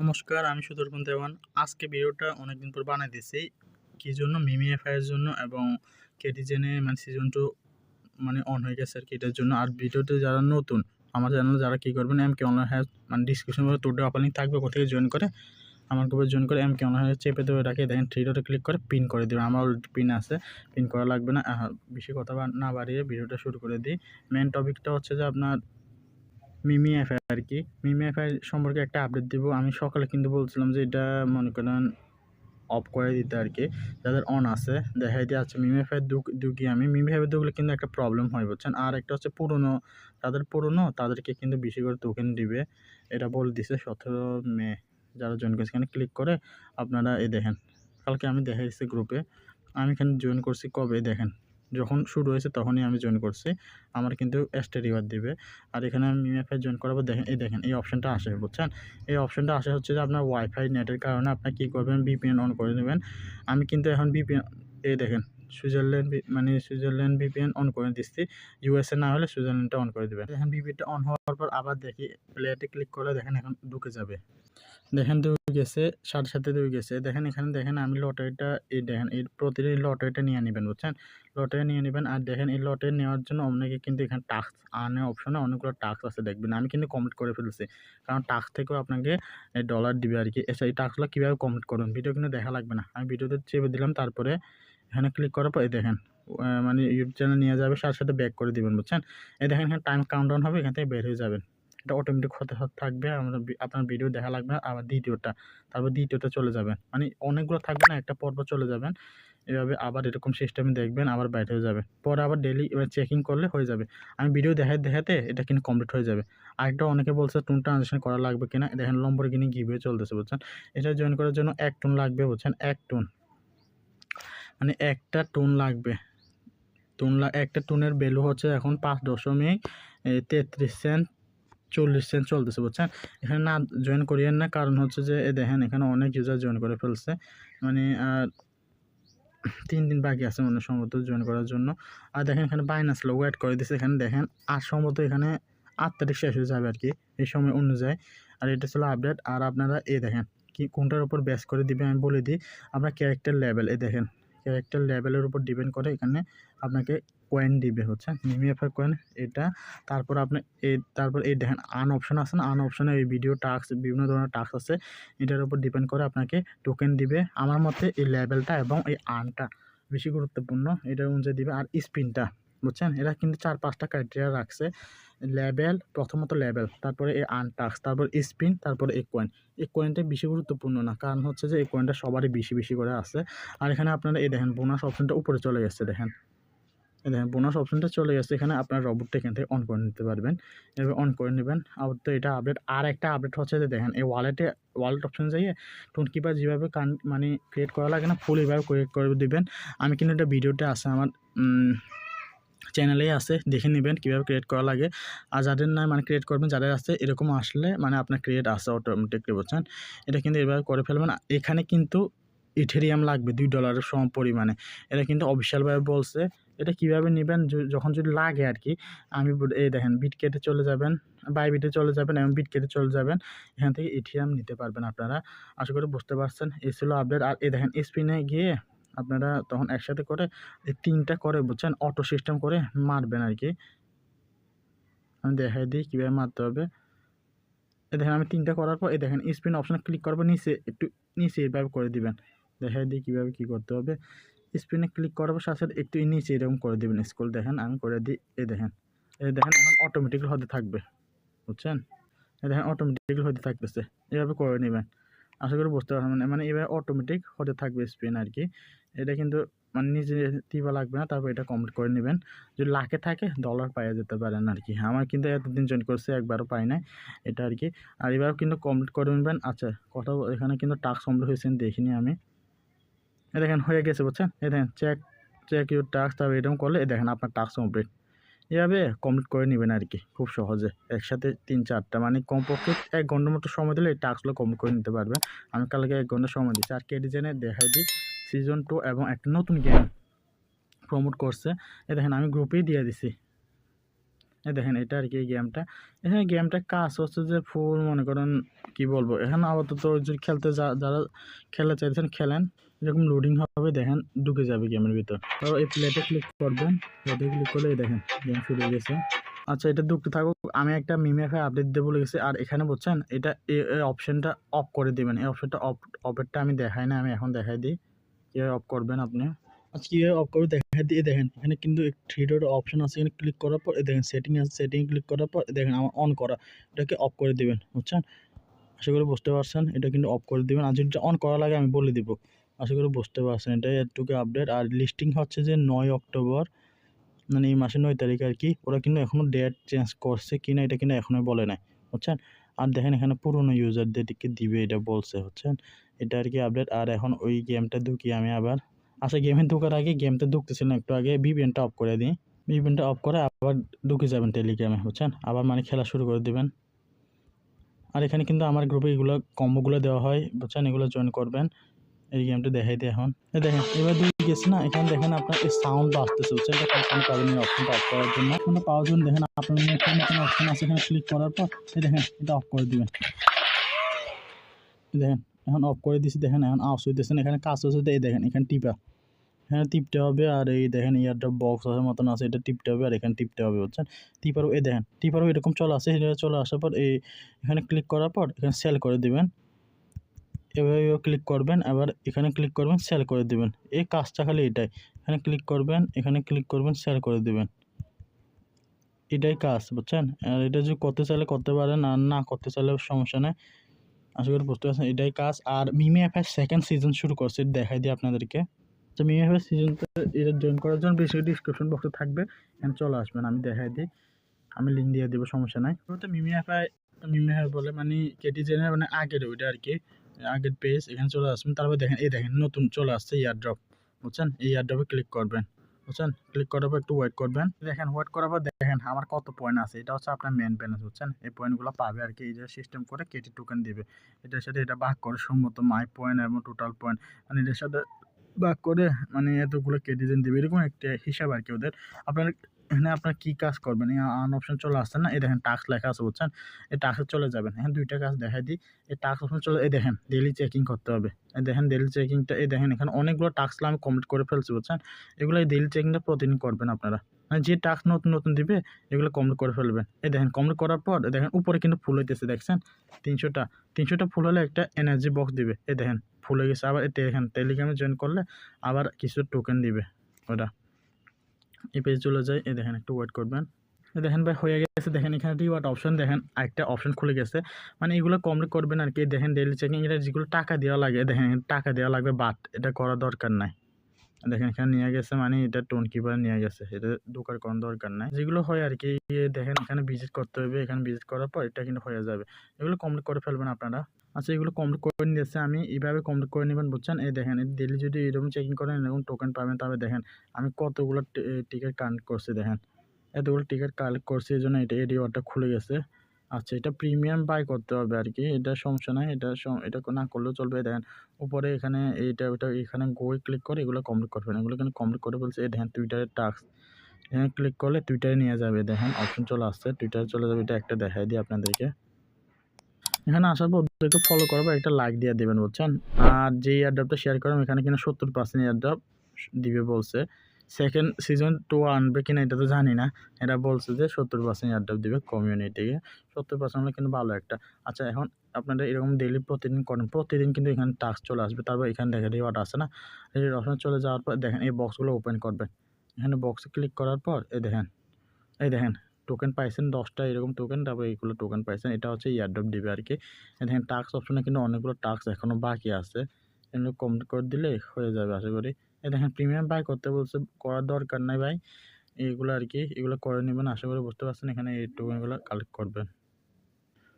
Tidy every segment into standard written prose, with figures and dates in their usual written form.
নমস্কার, আমি সুদর্পণ দেওয়ান। আজকে ভিডিওটা অনেকদিন পর বানাই দিছি। কি জন্য? মিমিএফআই এর জন্য এবং কেটিজেনে মানে সিজন 2 মানে অন হয়ে গেছে আরকি এটার জন্য। আর ভিডিওতে যারা নতুন, আমার চ্যানেলে যারা কি করবেন এমকে অনলাইন হ্যাশ মানে ডিসক্রিপশন বক্সে টুডে ওপেন লিংক থাকবে, ওখান থেকে জয়েন করে আমার গ্রুপে জয়েন করে এমকে অনলাইন হ্যাশ চেপে ধরে রাখে দেখেন 3 ডটে ক্লিক করে পিন করে দিবেন। আমার অলরেডি পিন আছে, পিন করা লাগবে না। বেশি কথা না বাড়িয়ে ভিডিওটা শুরু করে দিই। মেইন টপিকটা হচ্ছে যে আপনার মিমিএফআই আরকি। মিমিএফআই সম্পর্কে একটা আপডেট দিব। আমি সকালে কিন্তু বলছিলাম যে এটা মনে করেন অফ করে দিতে আরকি। যাদের অন আছে দেখাই দিয়ে আচ্ছা মিমিএফআই ঢুকি আমি। মিমিএফআই ঢুকলে কিন্তু একটা প্রবলেম হয় বুঝছেন। আর একটা হচ্ছে পুরনো, যাদের পুরনো তাদেরকে কিন্তু বেশি করে টোকেন দিবে। এটা বলে দিছে 17 মে। যারা জয়েন করেছে এখানে ক্লিক করে আপনারা এই দেখেন। কালকে আমি দেখাই দিছি গ্রুপে। আমি এখানে জয়েন করছি কবে দেখেন। যখন শুরু হয়েছে তখনই আমি জয়েন করছি। আমার কিন্তু এক্সট্রা রিওয়ার্ড দিবে। আর এখানে আমি মিমিএফআই জয়েন করাবো দেখেন এই অপশনটা আসে বুঝছেন। এই অপশনটা আসে হচ্ছে যে আপনার ওয়াইফাই নেটের কারণে আপনার কী করবেন ভিপিএন অন করে নেবেন। আমি কিন্তু এখন ভিপিএন এই দেখেন সুইজারল্যান্ড ভিপিএন অন করে দিচ্ছি। ইউএসএ না হলে সুইজারল্যান্ডটা অন করে দিবেন। এখন ভিপিএনটা অন হওয়ার পর আবার দেখি প্লেতে ক্লিক করলে দেখেন এখন ঢুকে যাবে। দেখেন ঢুকে গেছে, সাথে ঢুকে গেছে। দেখেন এখানে দেখেন আমি লটারিটা এই দেখেন এই প্রতিদিন লটারিটা নিয়ে নেবেন বুঝছেন। লটারি নিয়ে নেবেন আর দেখেন এই লটারি নেওয়ার জন্য অনেকে কিন্তু এখানে টাস্ক আর্নের অপশনে অনেকগুলো টাস্ক আছে দেখবেন। আমি কিন্তু কমপ্লিট করে ফেলছি। কারণ টাস্ক থেকেও আপনাকে ডলার দিবে আরকি। এই টাস্কগুলো কীভাবে কমপ্লিট করবেন ভিডিও কিন্তু দেখা লাগবে না। আমি ভিডিওতে চেপে দিলাম, তারপরে এখানে ক্লিক করার পর এই দেখেন মানে ইউটিউব চ্যানেল নিয়ে যাবে, সাথে ব্যাক করে দিবেন বুঝছেন। এই দেখেন এখানে টাইম কাউন্টডাউন হবে, এখান থেকে বের হয়ে যাবেন। এটা অটোমেটিক হতে থাকবে। আপনার ভিডিও দেখা লাগবে না। আবার দ্বিতীয়টা চলে যাবেন। মানে অনেকগুলো থাকবে না, একটা পরপর চলে যাবেন। এভাবে আবার এরকম সিস্টেমে দেখবেন, আবার বাইরে হয়ে যাবে। পরে আবার ডেইলি চেকিং করলে হয়ে যাবে। আমি ভিডিও দেখাতে এটা কিন্তু কমপ্লিট হয়ে যাবে। আরেকটা অনেকে বলছে টোন ট্রানজেকশন করা লাগবে কিনা। দেখেন লম্বরগিনি গিভওয়ে চলতেছে বুঝছেন। এটা জয়েন করার জন্য 1 টোন লাগবে বুঝছেন। 1 টোন মানে একটা টোন লাগবে। একটা টোনের ভ্যালু হচ্ছে এখন 5.33 সেন্ট 40 সেন্ট চলতেছে বুঝছেন। এখানে না জয়েন করিয়েন না, কারণ হচ্ছে যে দেখেন এখানে অনেক ইউজার জয়েন করে ফেলছে। মানে 3 দিন বাকি আছে মনে সম্ভবত জয়েন করার জন্য। আর দেখেন এখানে বাইনান্স লোগো অ্যাড করে দিয়েছে। এখানে দেখেন আর সম্ভবত এখানে 8 তারিখ শেষ হয়ে যাবে আরকি এই সময় অনুযায়ী। আর এটা ছিল আপডেট। আর আপনারা দেখেন কি কোনটার উপর বেস করে দিবেন আমি বলে দিই। আপনার ক্যারেক্টার লেভেল দেখেন ক্যারেক্টার লেভেলের উপর ডিপেন্ড করে এখানে আপনাকে কয়েন দিবে হচ্ছে মিমিএফআই কয়েন এটা। তারপর আপনি তারপর দেখেন আর্ন অপশন আছে না, আর্ন অপশনে এই ভিডিও টাস্ক বিভিন্ন ধরনের টাস্ক আছে। এটার উপর ডিপেন্ড করে আপনাকে টোকেন দিবে। আমার মতে এই লেভেলটা এবং এই আর্নটা বেশি গুরুত্বপূর্ণ, এটার অনুযায়ী দিবে। আর স্পিনটা বুঝছেন, এরা কিন্তু 4-5টা ক্রাইটেরিয়া রাখছে। লেভেল, প্রথমত লেভেল, তারপরে এই আর্ন টাস্ক, তারপর স্পিন, তারপরে এই কয়েন। এই কয়েনটা বেশি গুরুত্বপূর্ণ না, কারণ হচ্ছে যে এই কয়েনটা সবারই বেশি করে আছে। আর এখানে আপনারা দেখেন বোনাস অপশনটা উপরে চলে গেছে। দেখেন বোনাস অপশনটা চলে গেছে। এখানে আপনার রোবটটা এখান থেকে অন করে নিতে পারবেন। এবার অন করে নেবেন। আবার তো এটা আপডেট। আর একটা আপডেট হচ্ছে যে দেখেন এই ওয়ালেট অপশন যাইয়ে টোন কিপার যেভাবে মানে ক্রিয়েট করা লাগে না, ফুল এভাবে ক্রিয়েট করে দিবেন। আমি কিন্তু এটা ভিডিওতে আছে আমার চ্যানেলেই আছে, দেখে নেবেন কীভাবে ক্রিয়েট করা লাগে। আর যাদের নয় মানে ক্রিয়েট করবেন, যাদের আছে এরকম আসলে মানে আপনার ক্রিয়েট আছে অটোমেটিকলি বুঝছেন। এটা কিন্তু এভাবে করে ফেলবেন। এখানে কিন্তু ইথেরিয়াম লাগবে $2 সম পরিমাণে। এটা কিন্তু অফিসিয়ালভাবে বলছে। এটা কীভাবে নেবেন যখন যদি লাগে আর কি। আমি দেখেন বিটকেটে চলে যাবেন, বাইবিটে চলে যাবেন এবং বিটকেটে চলে যাবেন। এখান থেকে ইথেরিয়াম নিতে পারবেন আপনারা। আশা করি বুঝতে পারছেন। এই ছিল আপডেট। আর দেখেন স্পিনে গিয়ে আপনারা তখন একসাথে করে 3টা করে বুঝছেন অটো সিস্টেম করে মারবেন আর কি। আমি দেখাই দিই কীভাবে মারতে হবে। দেখেন আমি 3টা করার পর দেখেন স্পিন অপশনে ক্লিক করবো, একটু নিচে এভাবে করে দিবেন। দেখাই দিই কীভাবে কী করতে হবে। স্পিনে ক্লিক করার পর সাথে একটু নিচে এরকম করে দিবেন স্ক্রল। দেখেন আমি করে দিই। দেখেন এখন অটোমেটিক্যালি হতে থাকবে বুঝছেন। দেখেন অটোমেটিক্যালি হতে থাকতেছে, এভাবে করে নেবেন। আশা করি বুঝতে পারবেন। মানে এবার অটোমেটিক হতে থাকবে স্পিন আর কি। এটা কিন্তু মানে নিজে টিপা লাগবে না। তারপর এটা কমপ্লিট করে নেবেন। যদি লাখে থাকে ডলার পাইয়া যেতে পারেন আর কি। আমার কিন্তু এতদিন জয়েন করছে, একবারও পাই নাই এটা আর কি। আর এবার কিন্তু কমপ্লিট করে নেবেন। আচ্ছা কথা এখানে কিন্তু টাস্ক কমপ্লিট হয়েছে দেখিনি আমি। দেখেন হয়ে গেছে বুঝছেন। দেখেন চেক ইউর টাস্ক, তারপর এরকম করলে দেখেন আপনার টাস্ক কমপ্লিট। এভাবে কমপ্লিট করে নেবেন আর কি খুব সহজে। একসাথে 3-4টা মানে কমপক্ষে 1 ঘন্টার মতো সময় দিলে এই টাস্কগুলো কমপ্লিট করে নিতে পারবেন। আমি কালকে 1 ঘন্টা সময় দিচ্ছি। আর কেডিজেনে দেখাই দিই সিজন 2 এবং একটা নতুন গেম প্রমোট করছে। দেখেন আমি গ্রুপেই দিয়ে দিছি। এই দেখেন এটা আর কি এই গেমটা। এখানে গেমটা কাজ হচ্ছে যে ফুল মনে করেন কি বলবো, এখানে আপাতত যদি খেলতে যারা খেলতে চাইছেন খেলেন, এরকম লোডিং হবে দেখেন ঢুকে যাবে গেমের ভিতর। তো এই প্লেতে ক্লিক করবেন, প্লেতে ক্লিক করলে এই দেখেন গেম শুরু হয়ে গেছে। আচ্ছা এটা ঢুকতে থাকুক, আমি একটা মিমিএফআই আপডেট দেবো বলে গেছি। আর এখানে বুঝছেন এটা এই অপশনটা অফ করে দিবেন। এই অপশনটা অফেরটা আমি দেখাই না, আমি এখন দেখাই দিই কীভাবে অফ করবেন আপনি। আচ্ছা কীভাবে অফ করে দেখা দিয়ে দেখেন এখানে কিন্তু থ্রি ডট অপশন আছে, এখানে ক্লিক করার পর দেখেন সেটিং আছে, সেটিং ক্লিক করার পর দেখেন আমার অন করা, এটাকে অফ করে দিবেন বুঝছেন। আশা করি বুঝতে পারছেন, এটা কিন্তু অফ করে দিবেন। আর যদি অন করা লাগে আমি বলে দিব, আশা করি বুঝতে পারছেন। এটা এটুকু আপডেট। আর লিস্টিং হচ্ছে যে 9 অক্টোবর, মানে এই মাসের 9 তারিখ আর কি। ওরা কিন্তু এখনও ডেট চেঞ্জ করছে কিনা এটা কিন্তু এখনও বলে নাই বুঝছেন। আর দেখেন এখানে পুরনো ইউজারদেরকে দিবে এটা বলছে বুঝছেন, এটা আর কি আপডেট। আর এখন ওই গেমটা ঢুকি আমি আবার। আচ্ছা গেমে ঢোকার আগে গেমটা ঢুকতেছিলাম একটু আগে, ভিপিএনটা অফ করে দিই। ভিপিএনটা অফ করে আবার ঢুকে যাবেন টেলিগ্রামে বুঝছেন, আবার মানে খেলা শুরু করে দিবেন। আর এখানে কিন্তু আমার গ্রুপে এগুলো কম্বোগুলো দেওয়া হয় বুঝছেন, এগুলো জয়েন করবেন। এই গেমটা দেখাই দিই এখন। দেখেন এবার ঢুকে গেছে না, এখানে দেখেন আপনার এই সাউন্ড আসতেছে বুঝছেন, এটা কখনো পাবেন এই অপশনটা অফ করার জন্য। অপশনটা পাওয়ার জন্য দেখেন আপনার মুখের মতন অপশন আছে, এখানে ক্লিক করার পর এই দেখেন এটা অফ করে দিবেন। দেখেন এখন অফ করে দিছি, দেখেন এখন আওয়াজ হইতেছে না, এখানে কাজ হচ্ছে এই দেখেন এখানে টিপা, এখানে টিপতে হবে। আর এই দেখেন ইয়ারড্রপ বক্স আছে মতন আছে, এটা টিপতে হবে আর এখানে টিপতে হবে বুঝছেন। টিপারও এই দেখেন টিপারও এরকম চলে আসে, এটা চলে আসার পর এই এখানে ক্লিক করার পর এখানে সেল করে দিবেন। এভাবে ক্লিক করবেন, আবার এখানে ক্লিক করবেন, সেল করে দিবেন। এই কাজটা খালি এটাই, এখানে ক্লিক করবেন, এখানে ক্লিক করবেন, সেল করে দিবেন, এটাই কাজ বুঝছেন। আর এটা যদি করতে চাইলে করতে পারেন, আর না করতে চাইলে সমস্যা নেই। আশা করি বুঝতে পারছেন, এটাই কাজ। আর মিমিএফআই সেকেন্ড সিজন শুরু করছে, দেখাই দিই আপনাদেরকে। তো মিমিএফআই সিজনটা এটা জয়েন করার জন্য বেশি ডিসক্রিপশন বক্সে থাকবে, এখানে চলে আসবেন, আমি দেখাই দিই, আমি লিঙ্ক দিয়ে দেবো সমস্যা নাই। তো মিমিএফআই বলে মানে কেটিজেনের মানে আগের ওইটা আর কি, আগের পেজ, এখানে চলে আসবেন। তারপর দেখেন এই দেখেন নতুন চলে আসছে ইয়ারড্রপ বুঝছেন, এই ইয়ারড্রপে ক্লিক করবেন বুঝছেন। ক্লিক করার পর একটু ওয়েট করবেন, দেখেন ওয়েট করার পর দেখেন আমার কত পয়েন্ট আছে, এটা হচ্ছে আপনার মেন ব্যালেন্স বুঝছেন। এই পয়েন্টগুলো পাবে আর কি, এই যে সিস্টেম করে কেটি টোকেন দিবে, এটার সাথে এটা ভাগ করে সম্মত মাই পয়েন্ট এবং টোটাল পয়েন্ট, মানে এটার সাথে ভাগ করে মানে এতগুলো কেটিজেন দিবে, এরকম একটা হিসাব আর কি ওদের। আপনার এখানে আপনার কী কাজ করবেন, এই আন অপশন চলে আসছে না, এই দেখেন টাস্ক লেখা আছে বুঝছেন, এই টাস্কে চলে যাবেন। এখানে দুইটা কাজ দেখাই দিই, এই টাস্ক অপশন চলে, এই দেখেন ডেইলি চেকিং করতে হবে, এই দেখেন ডেইলি চেকিংটা, এই দেখেন এখানে অনেকগুলো টাস্ক আমি কমপ্লিট করে ফেলছি বুঝছেন। এগুলো এই ডেইলি চেকিংটা প্রতিদিন করবেন আপনারা, মানে যে টাস্ক নতুন নতুন দিবে এগুলো কমপ্লিট করে ফেলবেন। এই দেখেন কমপ্লিট করার পর দেখেন উপরে কিন্তু ফুল হইতেছে দেখছেন, 300টা ফুল হলে একটা এনার্জি বক্স দিবে, এই দেখেন ফুল হয়ে গেছে। আবার দেখেন টেলিগ্রামে জয়েন করলে আবার কিছু টোকেন দিবে ওটা। এই পেজে চলে যায়, এই দেখেন একটু ওয়েট করবেন। দেখেন ভাই হয়ে গেছে, দেখেন এখানে রিওয়ার্ড অপশন, দেখেন আরেকটা অপশন খুলে গেছে, মানে এগুলো কমপ্লিট করবেন আর কি। দেখেন ডেইলি চেকিং, এটা যেগুলো টাকা দেওয়া লাগে, দেখেন টাকা দেওয়া লাগবে, বাট এটা করার দরকার নাই। দেখেন এখানে নিয়ে গেছে, মানে এটা টোন কিপার নিয়ে গেছে, এটা ঢোকার কোনো দরকার নাই। যেগুলো হয় আর কি দেখেন এখানে ভিজিট করতে হবে, এখানে ভিজিট করার পর এটা কিন্তু হয়ে যাবে, এগুলো কমপ্লিট করে ফেলবেন আপনারা। আচ্ছা এগুলো কমপ্লিট করে নিয়েছে, আমি এইভাবে কমপ্লিট করে নেবেন বুঝছেন। এই দেখেন ডেইলি যদি এরকম চেকিং করেন এরকম টোকেন পাবেন। তবে দেখেন আমি কতগুলো টিকিট কানেক্ট করছি, দেখেন এতগুলো টিকিট কালেক্ট করছি, এই জন্য এটা এই রিওয়ার্ডটা খুলে গেছে। আচ্ছা এটা প্রিমিয়াম বাই করতে হবে আর কি, এটা সমস্যা নাই, এটা না করলেও চলবে। দেখেন উপরে এখানে এইটা ওইটা এখানে গোয়ে ক্লিক করে এগুলো কমপ্লিট করবেন, এগুলো কিন্তু কমপ্লিট করে বলছে। এই দেখেন টুইটারের টাস্ক, এখানে ক্লিক করলে টুইটারে নিয়ে যাবে, দেখেন অপশন চলে আসছে, টুইটারে চলে যাবে। এটা একটা দেখাই দিই আপনাদেরকে, এখানে আসার পর ওদেরকে ফলো করবো, একটা লাইক দিয়ে দেবেন বুঝছেন। আর যে এয়ারড্রপটা শেয়ার করেন এখানে কিনা 70% এয়ারড্রপ দিবে বলছে। সেকেন্ড সিজন 2 আনবে কিনা এটা তো জানি না, এরা বলছে যে 70% এয়ারড্রপ দিবে কমিউনিটিকে, 70% হলে কিন্তু ভালো একটা। আচ্ছা এখন আপনারা এরকম ডেইলি প্রতিদিন করেন, প্রতিদিন কিন্তু এখানে টাস্ক চলে আসবে। তারপর এখানে দেখেন রিওয়ার্ড আছে না, এই অপশন চলে যাওয়ার পর দেখেন এই বক্সগুলো ওপেন করবেন। এখানে বক্সে ক্লিক করার পর এই দেখেন টোকেন পাইছেন 10টা এরকম টোকেন, তারপর এইগুলো টোকেন পাইছেন, এটা হচ্ছে ইয়ারড্রপ দিবে আর কি। দেখেন টাস্ক অপশনে কিন্তু অনেকগুলো টাস্ক এখনও বাকি আছে, এগুলো কমপ্লিট করে দিলে হয়ে যাবে আশা করি। এই দেখেন প্রিমিয়াম বাই করতে বলছে, করার দরকার নাই ভাই, এইগুলো আর কি এগুলো করে নেবেন। আশা করি বুঝতে পারছেন, এখানে এই টোকেনগুলো কালেক্ট করবেন।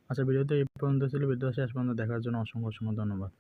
আচ্ছা ভিডিওতে এই পর্যন্ত ছিল, ভিডিও শেষ পর্যন্ত দেখার জন্য অসংখ্য ধন্যবাদ।